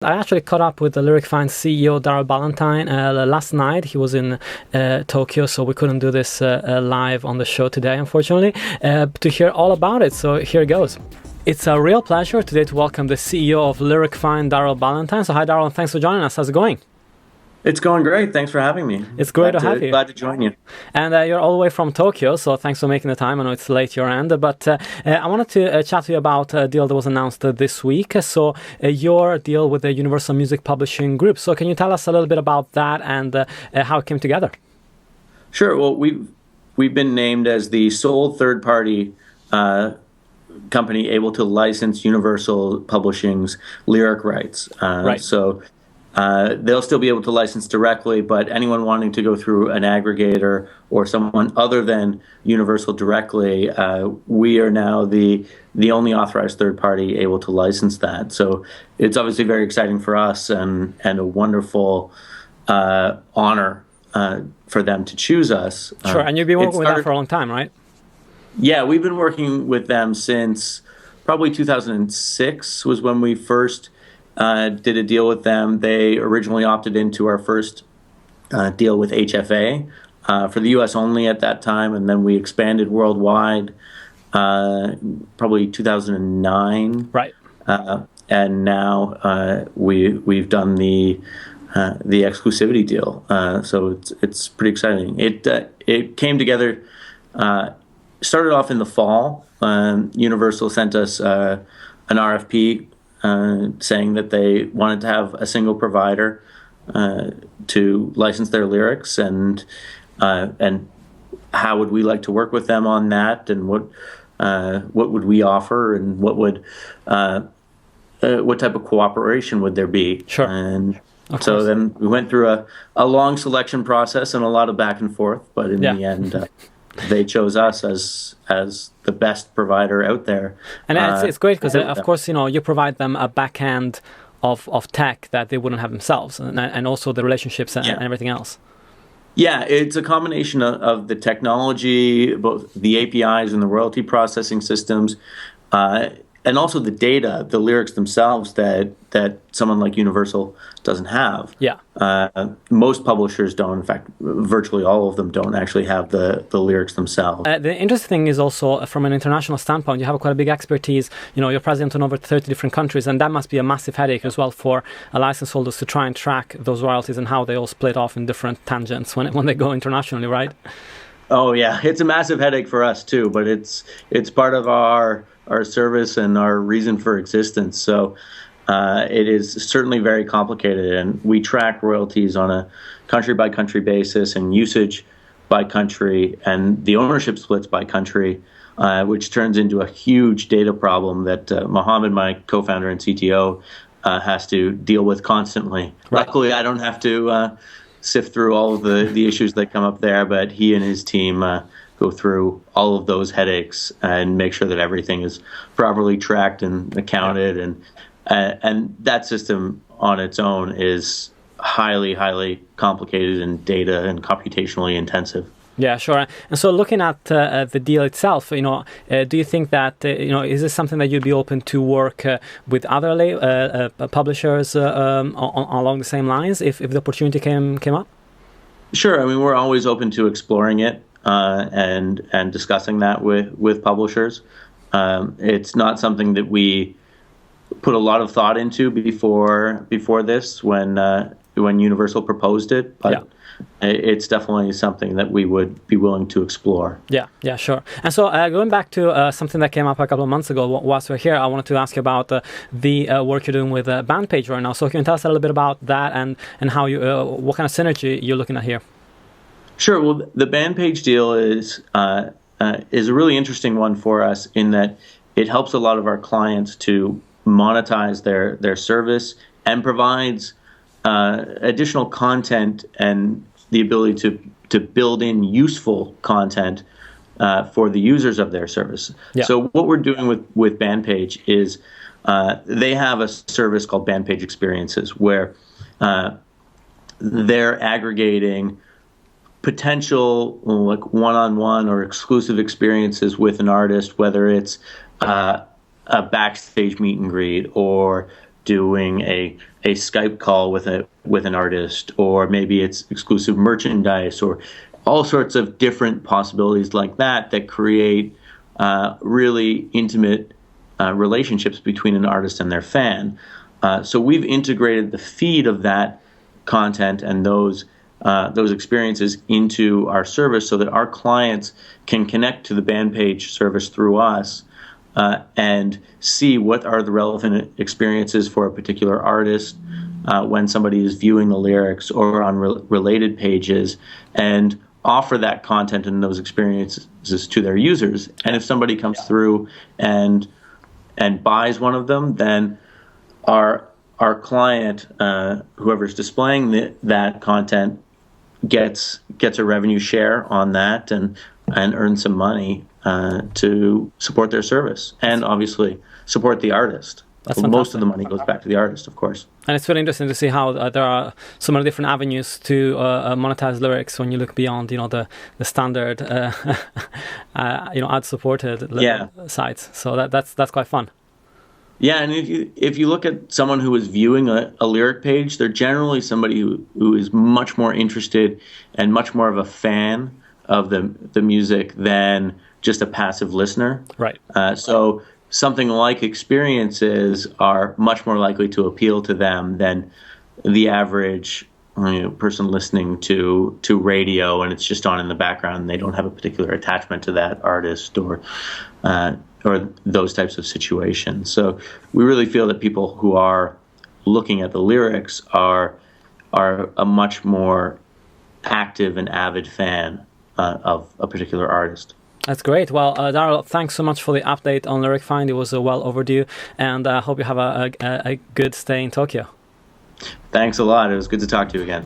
I actually caught up with the LyricFind CEO, Darryl Ballantyne, last night. He was in Tokyo, so we couldn't do this live on the show today, unfortunately, to hear all about it. So here it goes. It's a real pleasure today to welcome the CEO of LyricFind, Darryl Ballantyne. So hi, Darryl, and thanks for joining us. How's it going? It's going great. Thanks for having me. It's great to have you. Glad to join you. And you're all the way from Tokyo, so thanks for making the time. I know it's late your end, but I wanted to chat to you about a deal that was announced this week. So your deal with the Universal Music Publishing Group. So can you tell us a little bit about that and how it came together? Sure. Well, we've been named as the sole third-party company able to license Universal Publishing's lyric rights. Right. So they'll still be able to license directly, but anyone wanting to go through an aggregator or someone other than Universal directly, we are now the only authorized third party able to license that. So it's obviously very exciting for us and a wonderful honor for them to choose us. Sure, and you've been working with them for a long time, right? Yeah, we've been working with them since probably 2006 was when we first did a deal with them. They originally opted into our first deal with HFA for the US only at that time, and then we expanded worldwide probably 2009. Right. And now we've done the exclusivity deal. So it's pretty exciting. It came together. Started off in the fall. Universal sent us an RFP saying that they wanted to have a single provider to license their lyrics, and how would we like to work with them on that, and what would we offer, and what type of cooperation would there be? Sure. And so then we went through a long selection process and a lot of back and forth, but in the end, they chose us as the best provider out there. And it's great because, of course, you provide them a back end of tech that they wouldn't have themselves, and also the relationships and everything else. Yeah, it's a combination of the technology, both the APIs and the royalty processing systems, and also the data, the lyrics themselves that someone like Universal doesn't have. Yeah. Most publishers don't. In fact, virtually all of them don't actually have the lyrics themselves. The interesting thing is also, from an international standpoint, you have quite a big expertise. You're present in over 30 different countries, and that must be a massive headache as well for license holders to try and track those royalties and how they all split off in different tangents when they go internationally, right? Oh yeah, it's a massive headache for us too, but it's part of our service and our reason for existence. So it is certainly very complicated, and we track royalties on a country-by-country basis and usage by country and the ownership splits by country, which turns into a huge data problem that Mohammed, my co-founder and CTO, has to deal with constantly. Right. Luckily, I don't have to sift through all of the issues that come up there, but he and his team go through all of those headaches and make sure that everything is properly tracked and accounted, and that system on its own is highly, highly complicated and data and computationally intensive. Yeah, sure. And so, looking at the deal itself, do you think that is this something that you'd be open to work with other publishers along the same lines if the opportunity came up? Sure. I mean, we're always open to exploring it and discussing that with publishers. It's not something that we put a lot of thought into before this when Universal proposed it, but it's definitely something that we would be willing to explore. Yeah, sure. And so going back to something that came up a couple of months ago whilst we're here, I wanted to ask you about the work you're doing with BandPage right now. So can you tell us a little bit about that and how you what kind of synergy you're looking at here? Sure. Well, the BandPage deal is a really interesting one for us in that it helps a lot of our clients to monetize their service and provides additional content and the ability to build in useful content for the users of their service. Yeah. So what we're doing with BandPage is they have a service called BandPage Experiences where they're aggregating potential like one-on-one or exclusive experiences with an artist, whether it's a backstage meet and greet or doing a a Skype call with an artist, or maybe it's exclusive merchandise, or all sorts of different possibilities like that create really intimate relationships between an artist and their fan. So we've integrated the feed of that content and those experiences into our service so that our clients can connect to the BandPage service through us and see what are the relevant experiences for a particular artist when somebody is viewing the lyrics or on related pages, and offer that content and those experiences to their users. And if somebody comes through and buys one of them, then our client, whoever's displaying that content, gets a revenue share on that and earns some money to support their service, and obviously support the artist. Most of the money goes back to the artist, of course. And it's very interesting to see how there are so many different avenues to monetize lyrics when you look beyond, the standard, ad-supported sites. So that's quite fun. Yeah, and if you look at someone who is viewing a lyric page, they're generally somebody who is much more interested and much more of a fan of the music than just a passive listener. Right. So something like experiences are much more likely to appeal to them than the average person listening to radio, and it's just on in the background and they don't have a particular attachment to that artist or those types of situations. So we really feel that people who are looking at the lyrics are a much more active and avid fan of a particular artist. That's great. Well, Darryl, thanks so much for the update on LyricFind. It was well overdue, and I hope you have a good stay in Tokyo. Thanks a lot. It was good to talk to you again.